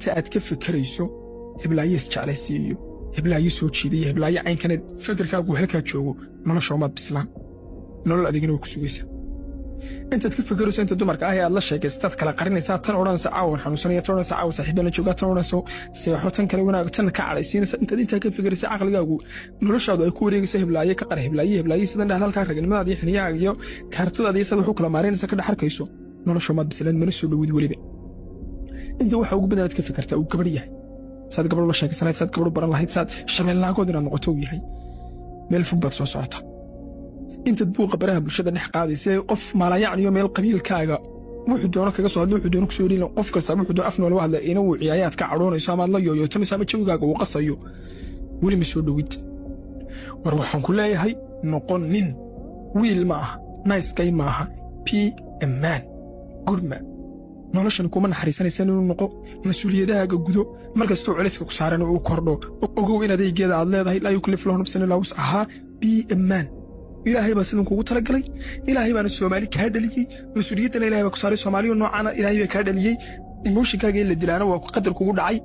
inta aad ka fikirayso heblaayo isjeclaysiiyo heblaayo soo jiidayo heblaayo caynkaneed fikirkaagu halkaa joogo nolosha umaad bislaan nolol adigina way ku sugaysaa intaad ka fikirayso inta dumarka ah ee aad la sheekaystaad kala qarinaysaa tan odhanaysa caawan xanuunsanaya tan odhanaysa caawa saaxiibana joogaa tan odhanayso seexo tan kale wanaag tan ka cadhaysiinaysa intaad intaa ka fikiraysa caqligaagu noloshaadu ay ku wareegayso heblaayo ka qar heblaayo sidan dhahda halkaa raganimadaada iyo xiliyahaaga iyo kaartadaada iyo sad wax u kala maaraynaysa ka dhex arkayso nolosha umaad bislaan mana soo dhowid weliba inta waxa ugu badan aad ka fikirtaa uu gabadh yahay saad gabadh la sheekaysanayd saad gabadh baran lahayd saad shabeellaagood inaad noqoto uu yahay meel fog baad soo socota intaad buuqa baraha bulshada dhex qaadaysa qof maalayacniyo meel qabiilkaaga wuxuu doono kaga soo hadlo wuxuu doono ku soo dhilin qof kasta wuxuu doono afnool hadla ina uu ciyaayad ka cadhoonayso ama la yooyootamayso ama jawigaaga uu qasayo weli ma soo dhowid war waxaan ku leeyahay noqon nin wiil ma aha nice guy ma aha be a man good man noloshan kuma naxariisanaysa inuu noqo mas'uuliyadahaaga gudo markastoo culayska ku saaran uu kordho ogow in adeegeeda aad leedahay laa yukallifu lahu nafsan illaa wus'ahaa be a man ilaahay baa sidan kugu talagalay ilaahay baana Soomaali kaa dhaliyay mas'uuliyadana ilaahay baa ku saaray Soomaaliyo noocaana ilaahay baa kaa dhaliyay emotionkaaga in la dilaana waa qadar kugu dhacay